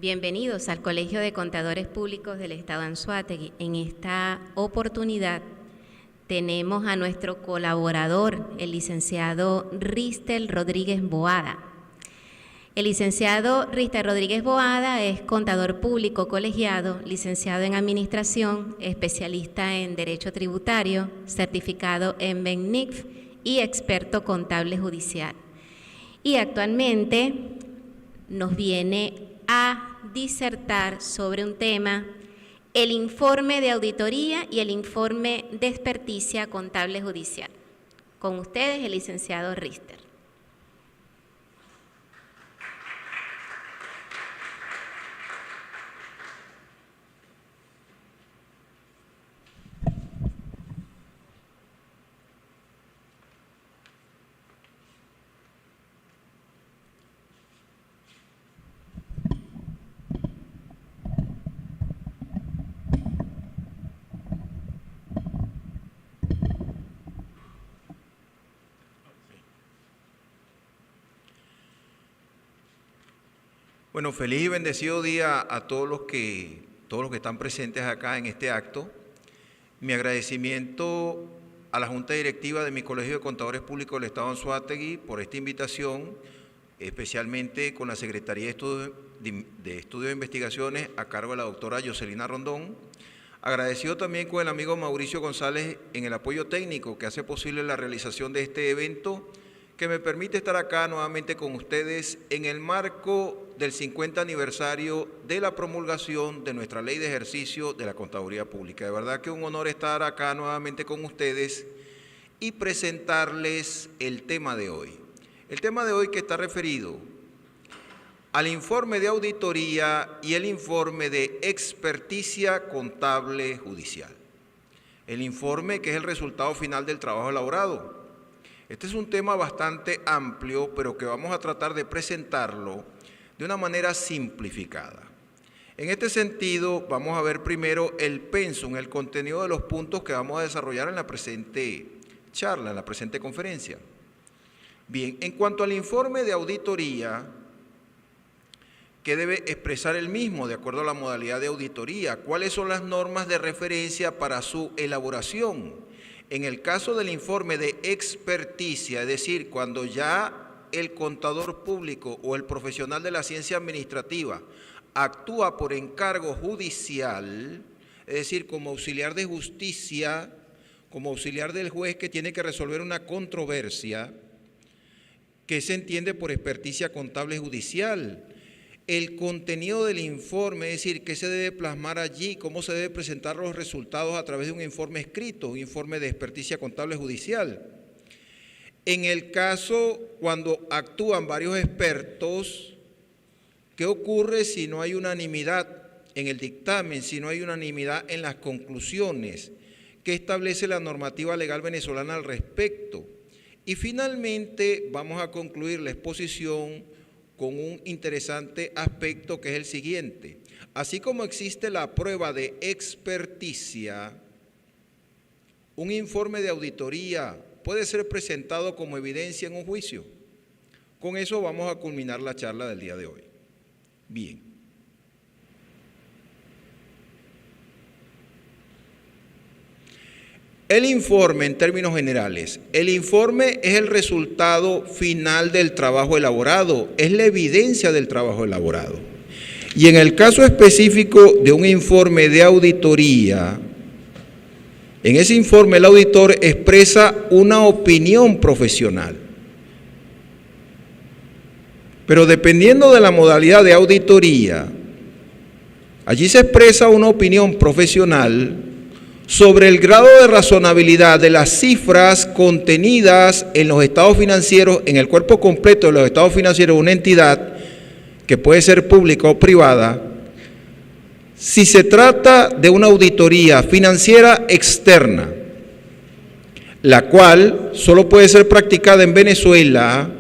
Bienvenidos al Colegio de Contadores Públicos del Estado Anzoátegui. En esta oportunidad tenemos a nuestro colaborador, el licenciado Ristel Rodríguez Boada. El licenciado Ristel Rodríguez Boada es contador público colegiado, licenciado en Administración, especialista en Derecho Tributario, certificado en BENNICF y experto contable judicial. Y actualmente nos viene a disertar sobre un tema, el informe de auditoría y el informe de experticia contable judicial. Con ustedes, el licenciado Ristel. Bueno, feliz y bendecido día a todos los que están presentes acá en este acto. Mi agradecimiento a la Junta Directiva de mi Colegio de Contadores Públicos del Estado Anzoátegui por esta invitación, especialmente con la Secretaría de Estudios e Investigaciones a cargo de la doctora Yoselina Rondón. Agradecido también con el amigo Mauricio González en el apoyo técnico que hace posible la realización de este evento, que me permite estar acá nuevamente con ustedes en el marco del 50 aniversario de la promulgación de nuestra Ley de Ejercicio de la Contaduría Pública. De verdad que un honor estar acá nuevamente con ustedes y presentarles el tema de hoy. El tema de hoy que está referido al informe de auditoría y el informe de experticia contable judicial. El informe que es el resultado final del trabajo elaborado. Este es un tema bastante amplio, pero que vamos a tratar de presentarlo de una manera simplificada. En este sentido, vamos a ver primero el pensum, el contenido de los puntos que vamos a desarrollar en la presente charla, en la presente conferencia. Bien, en cuanto al informe de auditoría, ¿qué debe expresar el mismo de acuerdo a la modalidad de auditoría? ¿Cuáles son las normas de referencia para su elaboración? En el caso del informe de experticia, es decir, cuando ya el contador público o el profesional de la ciencia administrativa actúa por encargo judicial, es decir, como auxiliar de justicia, como auxiliar del juez que tiene que resolver una controversia, que se entiende por experticia contable judicial. El contenido del informe, es decir, qué se debe plasmar allí, cómo se debe presentar los resultados a través de un informe escrito, un informe de experticia contable judicial. En el caso cuando actúan varios expertos, ¿qué ocurre si no hay unanimidad en el dictamen, si no hay unanimidad en las conclusiones? ¿Qué establece la normativa legal venezolana al respecto? Y finalmente vamos a concluir la exposición con un interesante aspecto que es el siguiente. Así como existe la prueba de experticia, un informe de auditoría puede ser presentado como evidencia en un juicio. Con eso vamos a culminar la charla del día de hoy. Bien. El informe, en términos generales, el informe es el resultado final del trabajo elaborado, es la evidencia del trabajo elaborado. Y en el caso específico de un informe de auditoría, en ese informe el auditor expresa una opinión profesional. Pero dependiendo de la modalidad de auditoría, allí se expresa una opinión profesional sobre el grado de razonabilidad de las cifras contenidas en los estados financieros, en el cuerpo completo de los estados financieros de una entidad que puede ser pública o privada, si se trata de una auditoría financiera externa, la cual solo puede ser practicada en Venezuela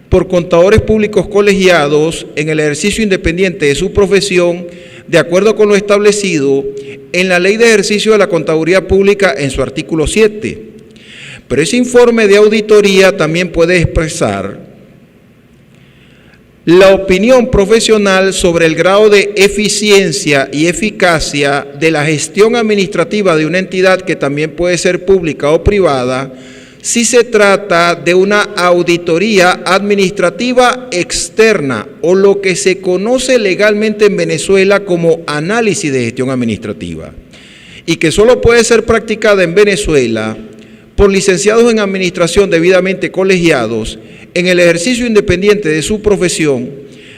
por contadores públicos colegiados en el ejercicio independiente de su profesión, de acuerdo con lo establecido en la Ley de Ejercicio de la Contaduría Pública en su artículo 7. Pero ese informe de auditoría también puede expresar la opinión profesional sobre el grado de eficiencia y eficacia de la gestión administrativa de una entidad que también puede ser pública o privada, si se trata de una auditoría administrativa externa o lo que se conoce legalmente en Venezuela como análisis de gestión administrativa, y que solo puede ser practicada en Venezuela por licenciados en administración debidamente colegiados en el ejercicio independiente de su profesión,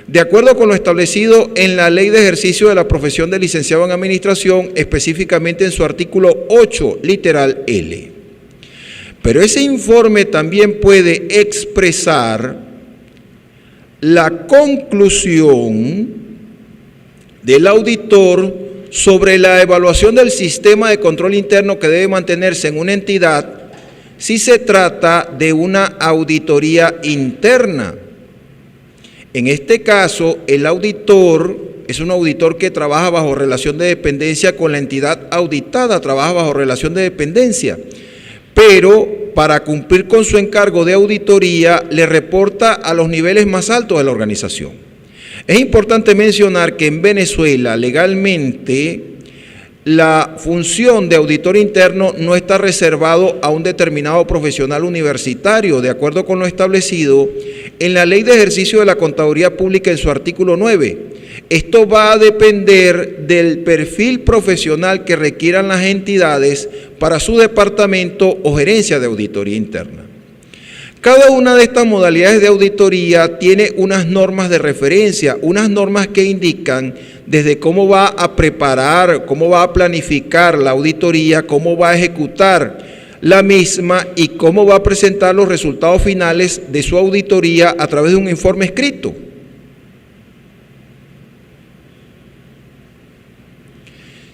de acuerdo con lo establecido en la Ley de Ejercicio de la Profesión de Licenciado en Administración, específicamente en su artículo 8, literal L. Pero ese informe también puede expresar la conclusión del auditor sobre la evaluación del sistema de control interno que debe mantenerse en una entidad si se trata de una auditoría interna. En este caso, el auditor es un auditor que trabaja bajo relación de dependencia con la entidad auditada, trabaja bajo relación de dependencia, pero para cumplir con su encargo de auditoría le reporta a los niveles más altos de la organización. Es importante mencionar que en Venezuela legalmente la función de auditor interno no está reservado a un determinado profesional universitario, de acuerdo con lo establecido en la Ley de Ejercicio de la Contaduría Pública en su artículo 9. Esto va a depender del perfil profesional que requieran las entidades para su departamento o gerencia de auditoría interna. Cada una de estas modalidades de auditoría tiene unas normas de referencia, unas normas que indican desde cómo va a preparar, cómo va a planificar la auditoría, cómo va a ejecutar la misma y cómo va a presentar los resultados finales de su auditoría a través de un informe escrito.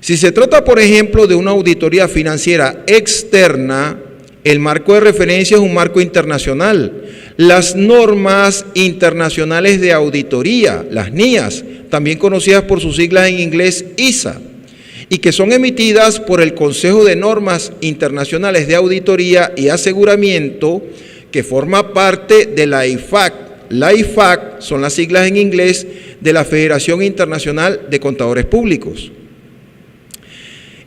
Si se trata, por ejemplo, de una auditoría financiera externa, el marco de referencia es un marco internacional. Las normas internacionales de auditoría, las NIAS, también conocidas por sus siglas en inglés ISA, y que son emitidas por el Consejo de Normas Internacionales de Auditoría y Aseguramiento, que forma parte de la IFAC. La IFAC son las siglas en inglés de la Federación Internacional de Contadores Públicos.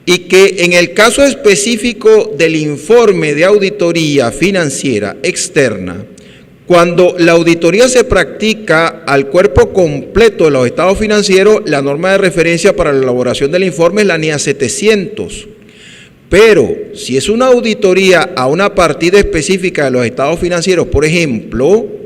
Y que en el caso específico del informe de auditoría financiera externa, cuando la auditoría se practica al cuerpo completo de los estados financieros, la norma de referencia para la elaboración del informe es la NIA 700. Pero si es una auditoría a una partida específica de los estados financieros, por ejemplo,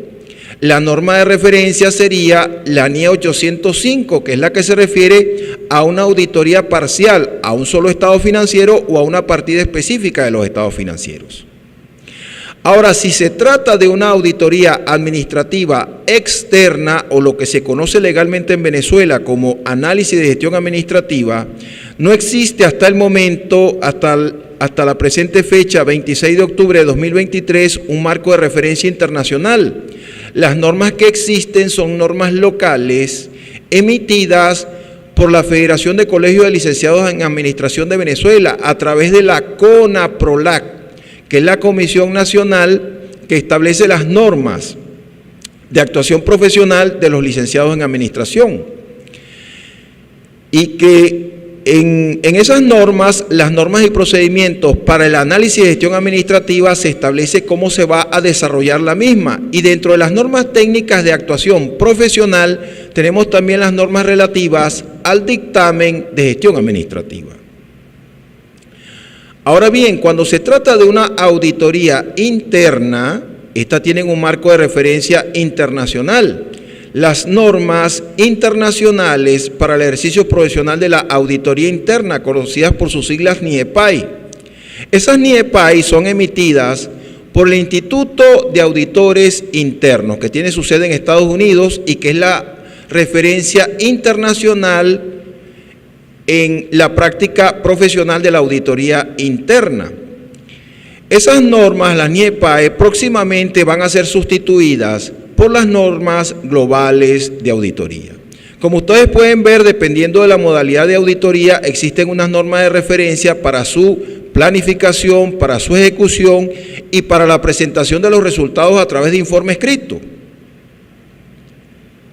la norma de referencia sería la NIA 805, que es la que se refiere a una auditoría parcial a un solo estado financiero o a una partida específica de los estados financieros. Ahora, si se trata de una auditoría administrativa externa o lo que se conoce legalmente en Venezuela como análisis de gestión administrativa, no existe hasta el momento, hasta la presente fecha, 26 de octubre de 2023, un marco de referencia internacional. Las normas que existen son normas locales emitidas por la Federación de Colegios de Licenciados en Administración de Venezuela a través de la CONAPROLAC, que es la Comisión Nacional que establece las normas de actuación profesional de los licenciados en Administración. Y que en esas normas, las normas y procedimientos para el análisis de gestión administrativa se establece cómo se va a desarrollar la misma. Y dentro de las normas técnicas de actuación profesional tenemos también las normas relativas al dictamen de gestión administrativa. Ahora bien, cuando se trata de una auditoría interna, esta tiene un marco de referencia internacional. Las normas internacionales para el ejercicio profesional de la auditoría interna, conocidas por sus siglas NIEPAI. Esas NIEPAI son emitidas por el Instituto de Auditores Internos, que tiene su sede en Estados Unidos y que es la referencia internacional en la práctica profesional de la auditoría interna. Esas normas, las NIEPAE, próximamente van a ser sustituidas por las normas globales de auditoría. Como ustedes pueden ver, dependiendo de la modalidad de auditoría, existen unas normas de referencia para su planificación, para su ejecución y para la presentación de los resultados a través de informe escrito.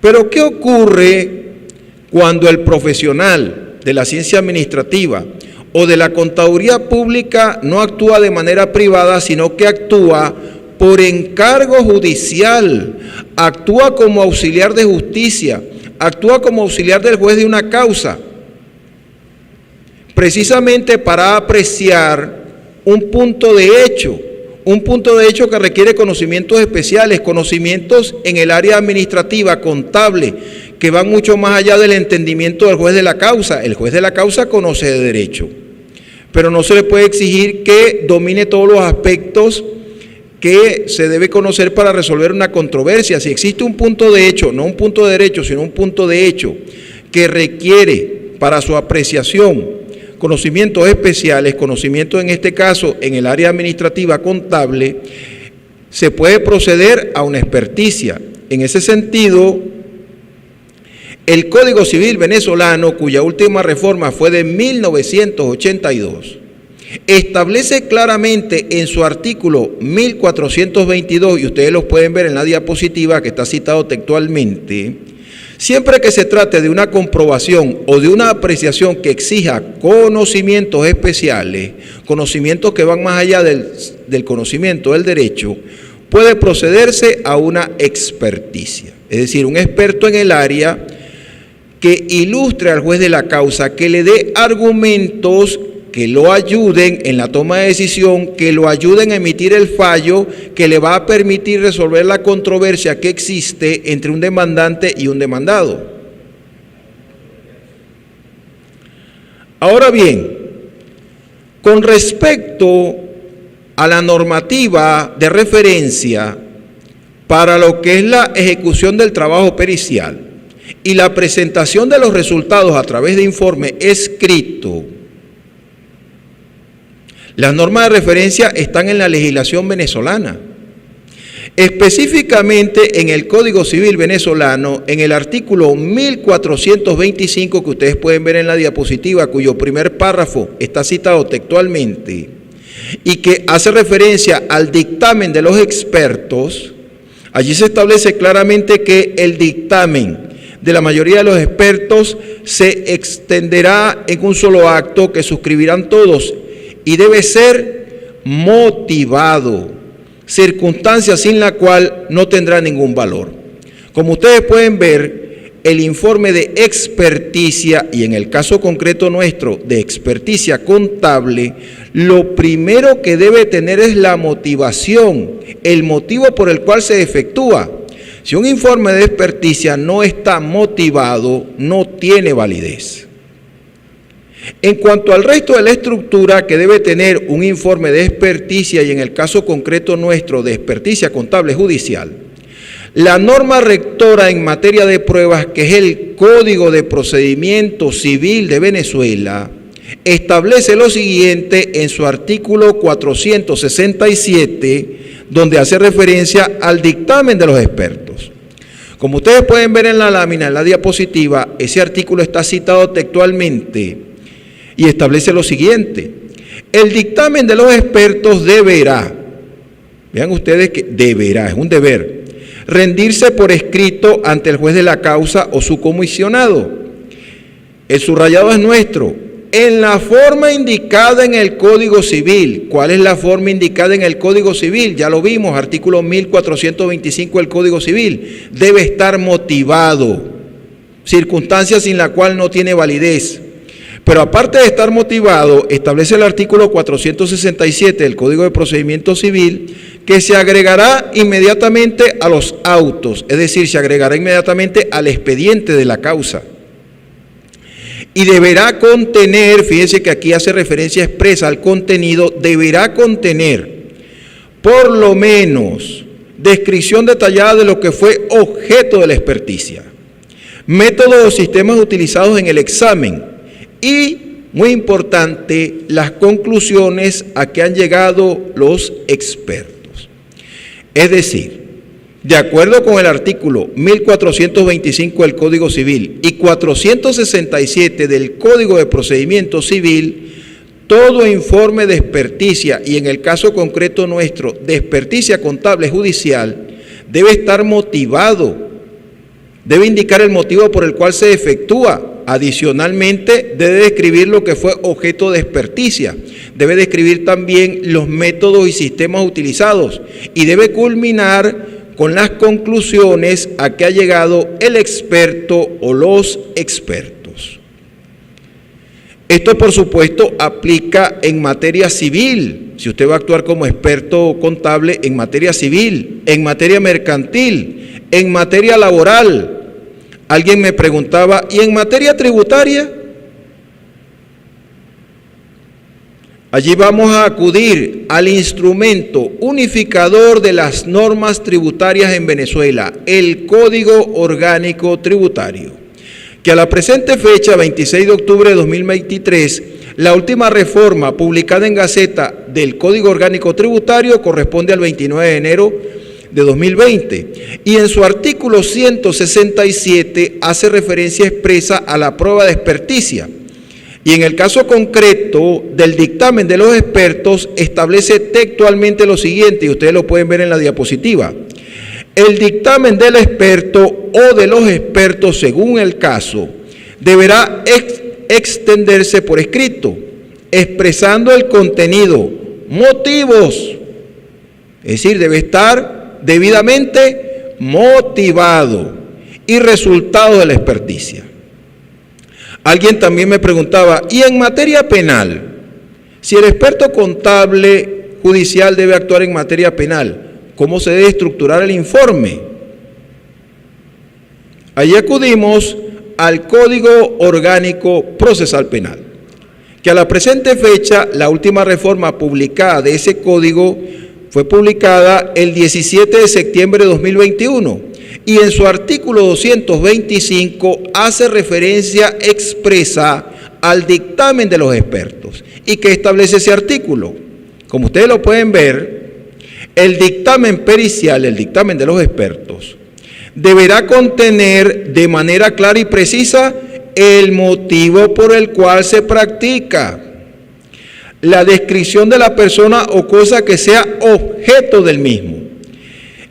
Pero ¿qué ocurre cuando el profesional de la ciencia administrativa o de la contaduría pública no actúa de manera privada, sino que actúa por encargo judicial, actúa como auxiliar de justicia, actúa como auxiliar del juez de una causa, precisamente para apreciar un punto de hecho que requiere conocimientos especiales, conocimientos en el área administrativa, contable, que van mucho más allá del entendimiento del juez de la causa. El juez de la causa conoce de derecho, pero no se le puede exigir que domine todos los aspectos que se debe conocer para resolver una controversia. Si existe un punto de hecho, no un punto de derecho, sino un punto de hecho que requiere para su apreciación conocimientos especiales, conocimientos en este caso en el área administrativa contable, se puede proceder a una experticia. En ese sentido, el Código Civil venezolano, cuya última reforma fue de 1982, establece claramente en su artículo 1422, y ustedes los pueden ver en la diapositiva que está citado textualmente, siempre que se trate de una comprobación o de una apreciación que exija conocimientos especiales, conocimientos que van más allá del conocimiento del derecho, puede procederse a una experticia. Es decir, un experto en el área que ilustre al juez de la causa, que le dé argumentos que lo ayuden en la toma de decisión, que lo ayuden a emitir el fallo, que le va a permitir resolver la controversia que existe entre un demandante y un demandado. Ahora bien, con respecto a la normativa de referencia para lo que es la ejecución del trabajo pericial y la presentación de los resultados a través de informe escrito, las normas de referencia están en la legislación venezolana, específicamente en el Código Civil venezolano, en el artículo 1425 que ustedes pueden ver en la diapositiva, cuyo primer párrafo está citado textualmente y que hace referencia al dictamen de los expertos. Allí se establece claramente que el dictamen de la mayoría de los expertos se extenderá en un solo acto que suscribirán todos y debe ser motivado, circunstancia sin la cual no tendrá ningún valor. Como ustedes pueden ver, el informe de experticia, y en el caso concreto nuestro de experticia contable, lo primero que debe tener es la motivación, el motivo por el cual se efectúa. Si un informe de experticia no está motivado, no tiene validez. En cuanto al resto de la estructura que debe tener un informe de experticia, y en el caso concreto nuestro de experticia contable judicial, la norma rectora en materia de pruebas, que es el Código de Procedimiento Civil de Venezuela, establece lo siguiente en su artículo 467, donde hace referencia al dictamen de los expertos. Como ustedes pueden ver en la lámina, en la diapositiva, ese artículo está citado textualmente y establece lo siguiente: el dictamen de los expertos deberá, vean ustedes que deberá, es un deber, rendirse por escrito ante el juez de la causa o su comisionado. El subrayado es nuestro, en la forma indicada en el Código Civil. ¿Cuál es la forma indicada en el Código Civil? Ya lo vimos, artículo 1425 del Código Civil. Debe estar motivado, circunstancia sin la cual no tiene validez. Pero aparte de estar motivado, establece el artículo 467 del Código de Procedimiento Civil que se agregará inmediatamente a los autos, es decir, se agregará inmediatamente al expediente de la causa. Y deberá contener, fíjense que aquí hace referencia expresa al contenido, deberá contener por lo menos descripción detallada de lo que fue objeto de la experticia, métodos o sistemas utilizados en el examen, y, muy importante, las conclusiones a que han llegado los expertos. Es decir, de acuerdo con el artículo 1425 del Código Civil y 467 del Código de Procedimiento Civil, todo informe de experticia, y en el caso concreto nuestro, de experticia contable judicial, debe estar motivado Debe indicar el motivo por el cual se efectúa. Adicionalmente, debe describir lo que fue objeto de experticia. Debe describir también los métodos y sistemas utilizados. Y debe culminar con las conclusiones a que ha llegado el experto o los expertos. Esto, por supuesto, aplica en materia civil. Si usted va a actuar como experto contable en materia civil, en materia mercantil, en materia laboral. Alguien me preguntaba, ¿y en materia tributaria? Allí vamos a acudir al instrumento unificador de las normas tributarias en Venezuela, el Código Orgánico Tributario, que a la presente fecha, 26 de octubre de 2023, la última reforma publicada en Gaceta del Código Orgánico Tributario corresponde al 29 de enero de 2020 y en su artículo 167 hace referencia expresa a la prueba de experticia y en el caso concreto del dictamen de los expertos establece textualmente lo siguiente y ustedes lo pueden ver en la diapositiva. El dictamen del experto o de los expertos según el caso deberá extenderse por escrito expresando el contenido, motivos, es decir, debe estar debidamente motivado y resultado de la experticia. Alguien también me preguntaba, ¿y en materia penal? Si el experto contable judicial debe actuar en materia penal, ¿cómo se debe estructurar el informe? Allí acudimos al Código Orgánico Procesal Penal, que a la presente fecha, la última reforma publicada de ese código fue publicada el 17 de septiembre de 2021 y en su artículo 225 hace referencia expresa al dictamen de los expertos. ¿Y qué establece ese artículo? Como ustedes lo pueden ver, el dictamen pericial, el dictamen de los expertos, deberá contener de manera clara y precisa el motivo por el cual se practica, la descripción de la persona o cosa que sea objeto del mismo,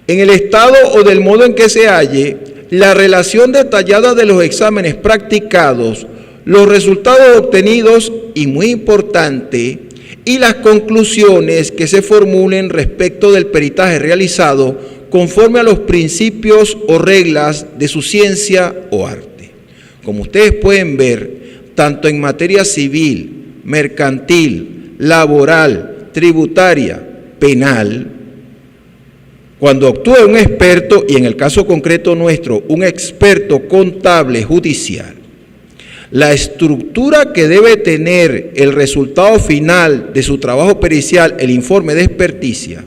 en el estado o del modo en que se halle, la relación detallada de los exámenes practicados, los resultados obtenidos y, muy importante, y las conclusiones que se formulen respecto del peritaje realizado conforme a los principios o reglas de su ciencia o arte. Como ustedes pueden ver, tanto en materia civil, mercantil, laboral, tributaria, penal, cuando actúa un experto, y en el caso concreto nuestro, un experto contable judicial, la estructura que debe tener el resultado final de su trabajo pericial, el informe de experticia,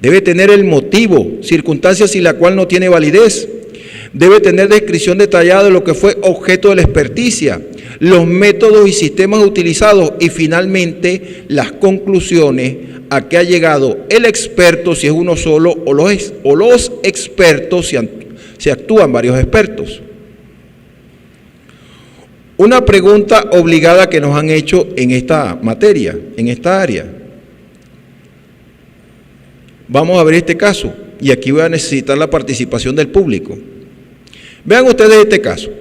debe tener el motivo, circunstancias sin la cual no tiene validez, debe tener descripción detallada de lo que fue objeto de la experticia, los métodos y sistemas utilizados y finalmente las conclusiones a que ha llegado el experto, si es uno solo, o los expertos, si actúan varios expertos. Una pregunta obligada que nos han hecho en esta materia, en esta área. Vamos a ver este caso y aquí voy a necesitar la participación del público. Vean ustedes este caso.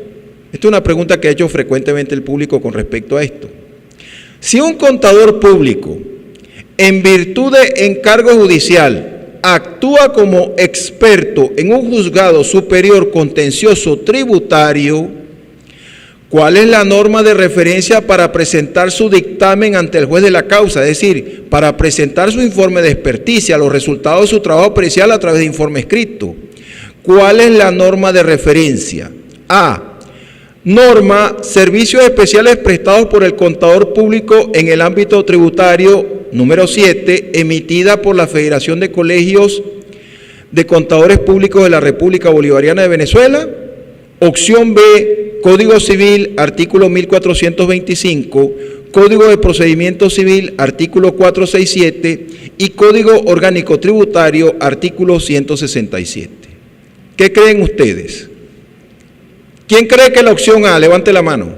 Esta es una pregunta que ha hecho frecuentemente el público con respecto a esto. Si un contador público, en virtud de encargo judicial, actúa como experto en un juzgado superior contencioso tributario, ¿cuál es la norma de referencia para presentar su dictamen ante el juez de la causa? Es decir, para presentar su informe de experticia, los resultados de su trabajo pericial a través de informe escrito. ¿Cuál es la norma de referencia? A. Norma, servicios especiales prestados por el contador público en el ámbito tributario número 7, emitida por la Federación de Colegios de Contadores Públicos de la República Bolivariana de Venezuela. Opción B, Código Civil, artículo 1425, Código de Procedimiento Civil, artículo 467 y Código Orgánico Tributario, artículo 167. ¿Qué creen ustedes? ¿Quién cree que la opción A? Levante la mano.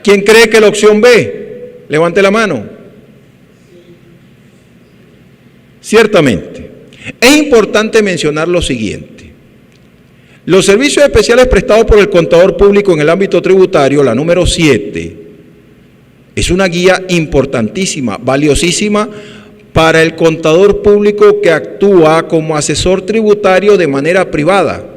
¿Quién cree que la opción B? Levante la mano. Ciertamente. Es importante mencionar lo siguiente. Los servicios especiales prestados por el contador público en el ámbito tributario, la número 7, es una guía importantísima, valiosísima para el contador público que actúa como asesor tributario de manera privada.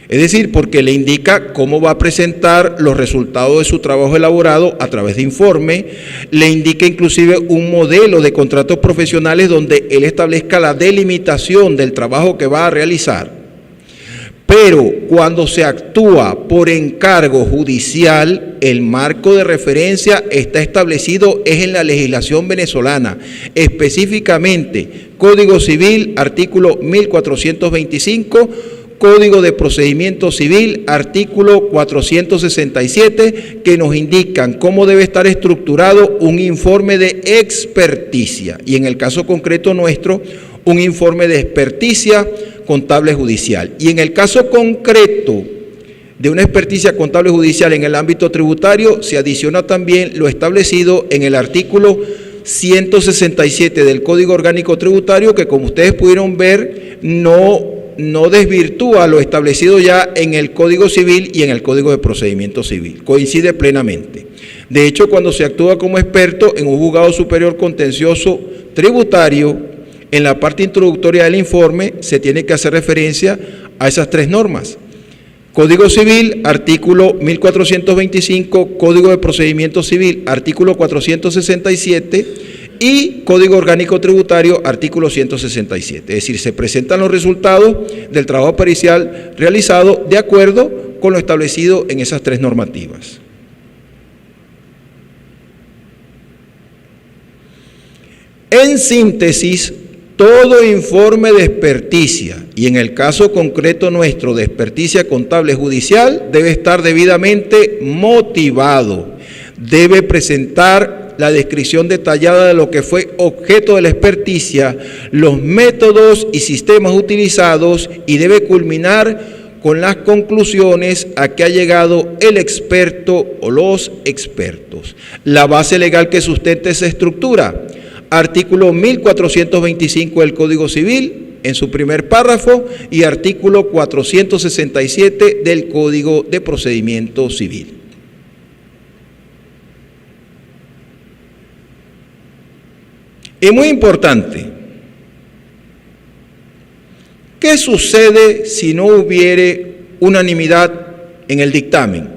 Es decir, porque le indica cómo va a presentar los resultados de su trabajo elaborado a través de informe, le indica inclusive un modelo de contratos profesionales donde él establezca la delimitación del trabajo que va a realizar. Pero cuando se actúa por encargo judicial, el marco de referencia está establecido es en la legislación venezolana, específicamente Código Civil, artículo 1425, Código de Procedimiento Civil, artículo 467, que nos indican cómo debe estar estructurado un informe de experticia y en el caso concreto nuestro, un informe de experticia contable judicial. Y en el caso concreto de una experticia contable judicial en el ámbito tributario, se adiciona también lo establecido en el artículo 167 del Código Orgánico Tributario, que como ustedes pudieron ver, no desvirtúa lo establecido ya en el Código Civil y en el Código de Procedimiento Civil. Coincide plenamente. De hecho, cuando se actúa como experto en un juzgado superior contencioso tributario, en la parte introductoria del informe se tiene que hacer referencia a esas tres normas. Código Civil, artículo 1425, Código de Procedimiento Civil, artículo 467 y Código Orgánico Tributario, artículo 167. Es decir, se presentan los resultados del trabajo pericial realizado de acuerdo con lo establecido en esas tres normativas. En síntesis, todo informe de experticia, y en el caso concreto nuestro de experticia contable judicial, debe estar debidamente motivado, debe presentar la descripción detallada de lo que fue objeto de la experticia, los métodos y sistemas utilizados y debe culminar con las conclusiones a que ha llegado el experto o los expertos. La base legal que sustenta esa estructura, artículo 1425 del Código Civil en su primer párrafo y artículo 467 del Código de Procedimiento Civil. Y muy importante, ¿qué sucede si no hubiere unanimidad en el dictamen?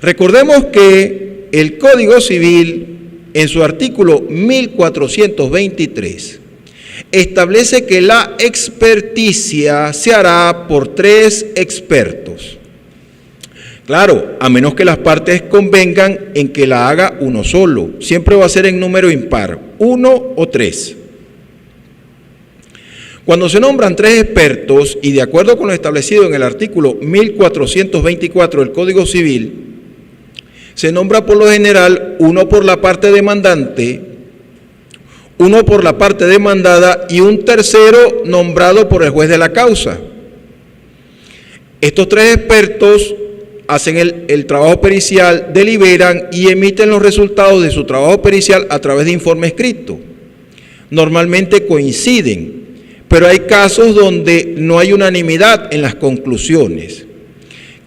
Recordemos que el Código Civil, en su artículo 1423, establece que la experticia se hará por 3 expertos. Claro, a menos que las partes convengan en que la haga uno solo. Siempre va a ser en número impar, 1 o 3. Cuando se nombran 3 expertos, y de acuerdo con lo establecido en el artículo 1424 del Código Civil, se nombra por lo general uno por la parte demandante, uno por la parte demandada y un tercero nombrado por el juez de la causa. Estos 3 expertos hacen el trabajo pericial, deliberan y emiten los resultados de su trabajo pericial a través de informe escrito. Normalmente coinciden, pero hay casos donde no hay unanimidad en las conclusiones.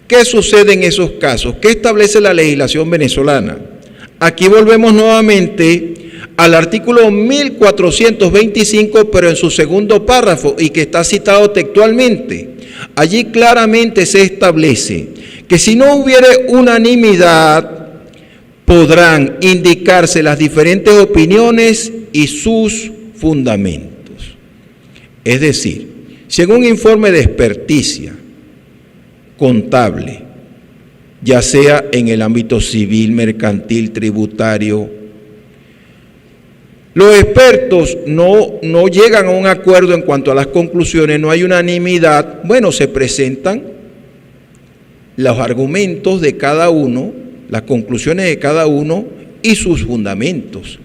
¿Qué sucede en esos casos? ¿Qué establece la legislación venezolana? Aquí volvemos nuevamente al artículo 1425, pero en su segundo párrafo, y que está citado textualmente. Allí claramente se establece que si no hubiere unanimidad, podrán indicarse las diferentes opiniones y sus fundamentos. Es decir, si en un informe de experticia contable, ya sea en el ámbito civil, mercantil, tributario, los expertos no llegan a un acuerdo en cuanto a las conclusiones, no hay unanimidad, bueno, se presentan los argumentos de cada uno, las conclusiones de cada uno y sus fundamentos.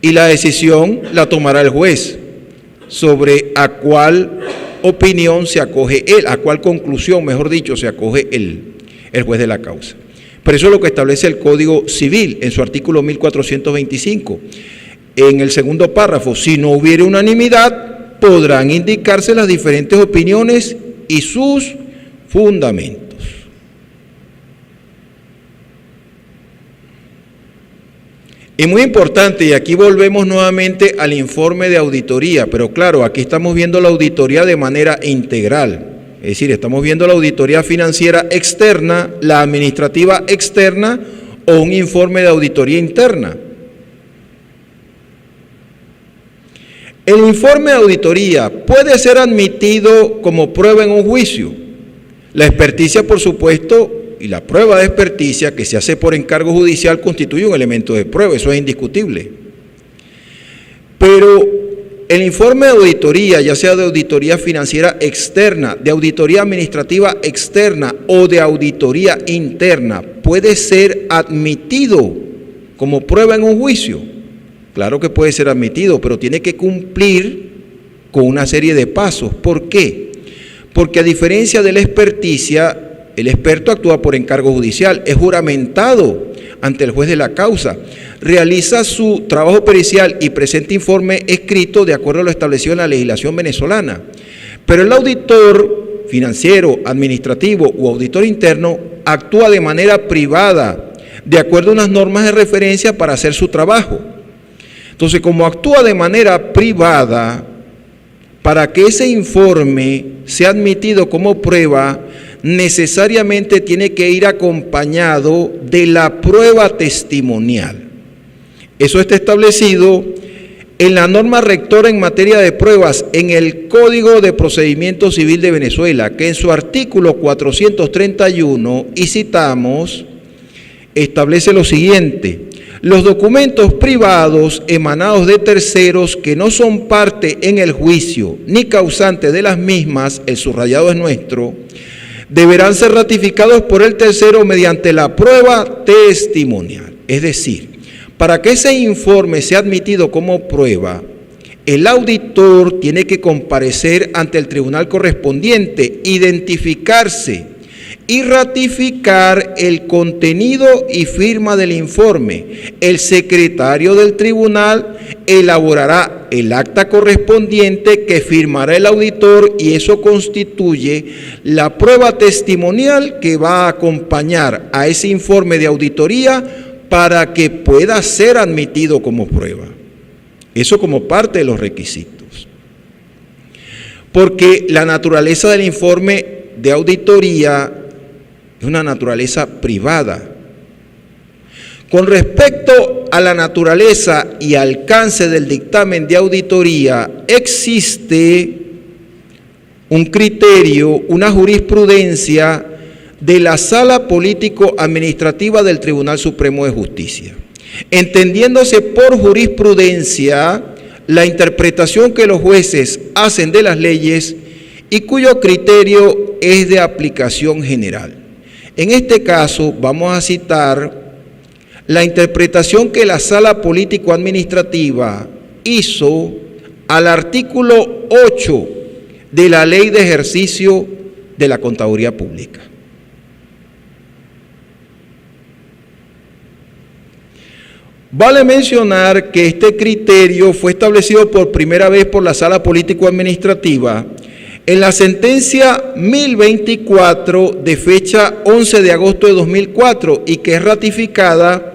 Y la decisión la tomará el juez sobre a cuál opinión se acoge él, a cuál conclusión, mejor dicho, se acoge el juez de la causa. Pero eso es lo que establece el Código Civil en su artículo 1425. En el segundo párrafo, si no hubiere unanimidad, podrán indicarse las diferentes opiniones y sus fundamentos. Y muy importante, y aquí volvemos nuevamente al informe de auditoría, pero claro, aquí estamos viendo la auditoría de manera integral. Es decir, estamos viendo la auditoría financiera externa, la administrativa externa o un informe de auditoría interna. El informe de auditoría puede ser admitido como prueba en un juicio. La experticia, por supuesto, y la prueba de experticia que se hace por encargo judicial constituye un elemento de prueba, eso es indiscutible. Pero el informe de auditoría, ya sea de auditoría financiera externa, de auditoría administrativa externa o de auditoría interna, puede ser admitido como prueba en un juicio. Claro que puede ser admitido, pero tiene que cumplir con una serie de pasos. ¿Por qué? Porque a diferencia de la experticia, el experto actúa por encargo judicial, es juramentado ante el juez de la causa, realiza su trabajo pericial y presenta informe escrito de acuerdo a lo establecido en la legislación venezolana. Pero el auditor financiero, administrativo o auditor interno actúa de manera privada, de acuerdo a unas normas de referencia para hacer su trabajo. Entonces, como actúa de manera privada, para que ese informe sea admitido como prueba, necesariamente tiene que ir acompañado de la prueba testimonial. Eso está establecido en la norma rectora en materia de pruebas en el Código de Procedimiento Civil de Venezuela, que en su artículo 431, y citamos, establece lo siguiente: los documentos privados emanados de terceros que no son parte en el juicio ni causante de las mismas, el subrayado es nuestro, deberán ser ratificados por el tercero mediante la prueba testimonial. Es decir, para que ese informe sea admitido como prueba, el auditor tiene que comparecer ante el tribunal correspondiente, identificarse y ratificar el contenido y firma del informe. El secretario del tribunal elaborará el acta correspondiente que firmará el auditor y eso constituye la prueba testimonial que va a acompañar a ese informe de auditoría para que pueda ser admitido como prueba. Eso como parte de los requisitos. Porque la naturaleza del informe de auditoría es una naturaleza privada. Con respecto a la naturaleza y alcance del dictamen de auditoría, existe un criterio, una jurisprudencia de la Sala Político-Administrativa del Tribunal Supremo de Justicia, entendiéndose por jurisprudencia la interpretación que los jueces hacen de las leyes y cuyo criterio es de aplicación general. En este caso vamos a citar la interpretación que la Sala Político-Administrativa hizo al artículo 8 de la Ley de Ejercicio de la Contaduría Pública. Vale mencionar que este criterio fue establecido por primera vez por la Sala Político-Administrativa en la sentencia 1024 de fecha 11 de agosto de 2004 y que es ratificada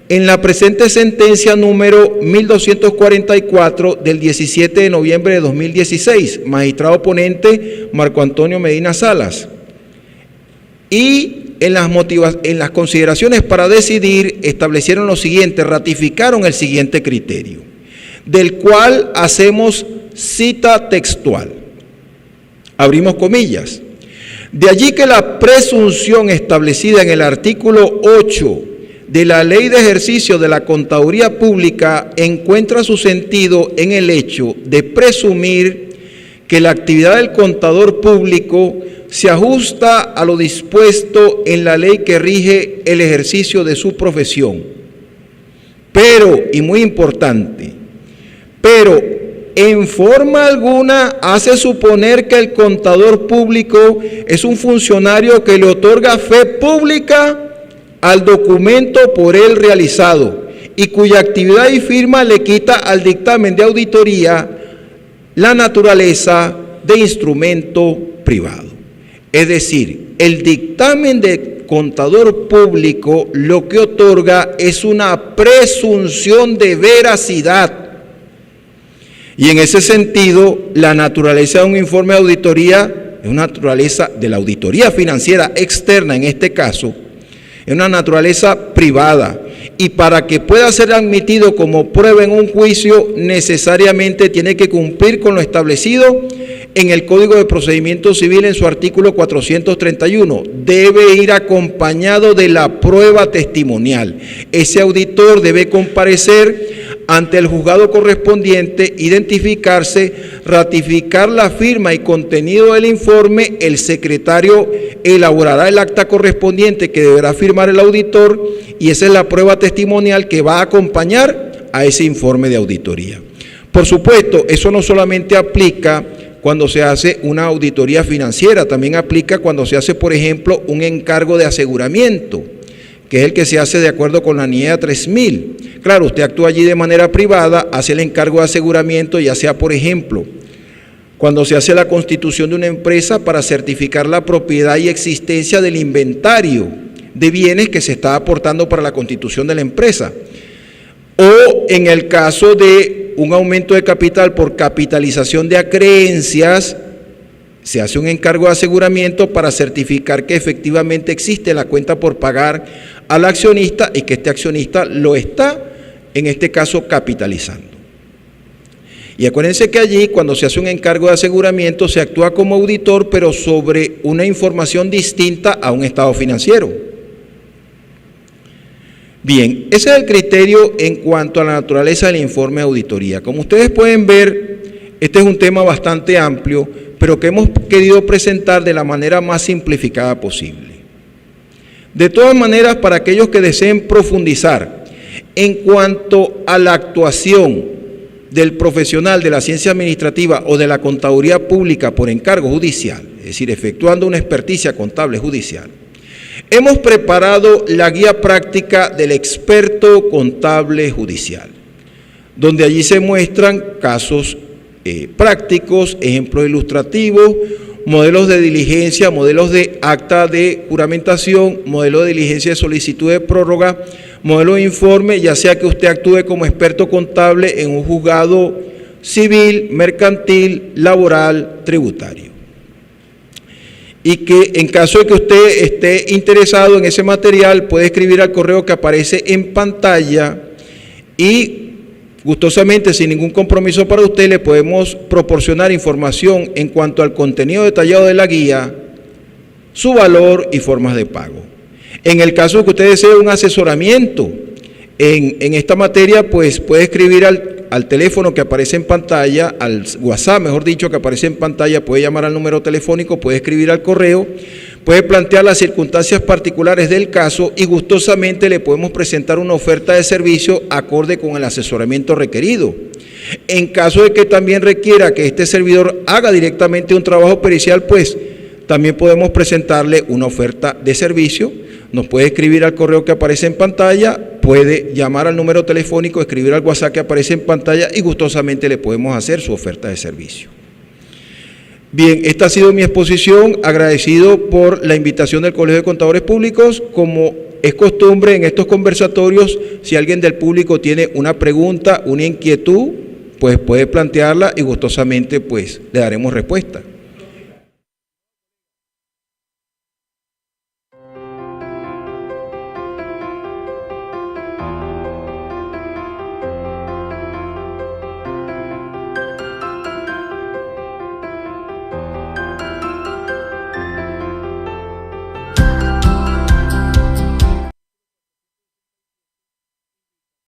en la presente sentencia número 1244 del 17 de noviembre de 2016, magistrado ponente Marco Antonio Medina Salas. Y en las consideraciones para decidir establecieron lo siguiente, ratificaron el siguiente criterio, del cual hacemos cita textual. Abrimos comillas. De allí que la presunción establecida en el artículo 8 de la Ley de Ejercicio de la Contaduría Pública encuentra su sentido en el hecho de presumir que la actividad del contador público se ajusta a lo dispuesto en la ley que rige el ejercicio de su profesión. Pero, y muy importante, pero en forma alguna hace suponer que el contador público es un funcionario que le otorga fe pública al documento por él realizado y cuya actividad y firma le quita al dictamen de auditoría la naturaleza de instrumento privado. Es decir, el dictamen de contador público lo que otorga es una presunción de veracidad. Y en ese sentido, la naturaleza de un informe de auditoría es una naturaleza de la auditoría financiera externa, en este caso, es una naturaleza privada. Y para que pueda ser admitido como prueba en un juicio, necesariamente tiene que cumplir con lo establecido en el Código de Procedimiento Civil en su artículo 431. Debe ir acompañado de la prueba testimonial. Ese auditor debe comparecer ante el juzgado correspondiente, identificarse, ratificar la firma y contenido del informe. El secretario elaborará el acta correspondiente que deberá firmar el auditor, y esa es la prueba testimonial que va a acompañar a ese informe de auditoría. Por supuesto, eso no solamente aplica cuando se hace una auditoría financiera, también aplica cuando se hace, por ejemplo, un encargo de aseguramiento, que es el que se hace de acuerdo con la NIEA 3000. Claro, usted actúa allí de manera privada, hace el encargo de aseguramiento, ya sea, por ejemplo, cuando se hace la constitución de una empresa para certificar la propiedad y existencia del inventario de bienes que se está aportando para la constitución de la empresa, o en el caso de un aumento de capital por capitalización de acreencias, se hace un encargo de aseguramiento para certificar que efectivamente existe la cuenta por pagar al accionista y que este accionista lo está, en este caso, capitalizando. Y acuérdense que allí, cuando se hace un encargo de aseguramiento, se actúa como auditor, pero sobre una información distinta a un estado financiero. Bien, ese es el criterio en cuanto a la naturaleza del informe de auditoría. Como ustedes pueden ver, este es un tema bastante amplio, pero que hemos querido presentar de la manera más simplificada posible. De todas maneras, para aquellos que deseen profundizar en cuanto a la actuación del profesional de la ciencia administrativa o de la contaduría pública por encargo judicial, es decir, efectuando una experticia contable judicial, hemos preparado la guía práctica del experto contable judicial, donde allí se muestran casos prácticos, ejemplos ilustrativos, modelos de diligencia, modelos de acta de juramentación, modelo de diligencia de solicitud de prórroga, modelo de informe, ya sea que usted actúe como experto contable en un juzgado civil, mercantil, laboral, tributario. Y que en caso de que usted esté interesado en ese material, puede escribir al correo que aparece en pantalla y gustosamente, sin ningún compromiso para usted, le podemos proporcionar información en cuanto al contenido detallado de la guía, su valor y formas de pago. En el caso de que usted desee un asesoramiento en esta materia, pues puede escribir al teléfono que aparece en pantalla, al WhatsApp, mejor dicho, que aparece en pantalla, puede llamar al número telefónico, puede escribir al correo, puede plantear las circunstancias particulares del caso y gustosamente le podemos presentar una oferta de servicio acorde con el asesoramiento requerido. En caso de que también requiera que este servidor haga directamente un trabajo pericial, pues también podemos presentarle una oferta de servicio. Nos puede escribir al correo que aparece en pantalla, puede llamar al número telefónico, escribir al WhatsApp que aparece en pantalla y gustosamente le podemos hacer su oferta de servicio. Bien, esta ha sido mi exposición, agradecido por la invitación del Colegio de Contadores Públicos. Como es costumbre en estos conversatorios, si alguien del público tiene una pregunta, una inquietud, pues puede plantearla y gustosamente pues le daremos respuesta.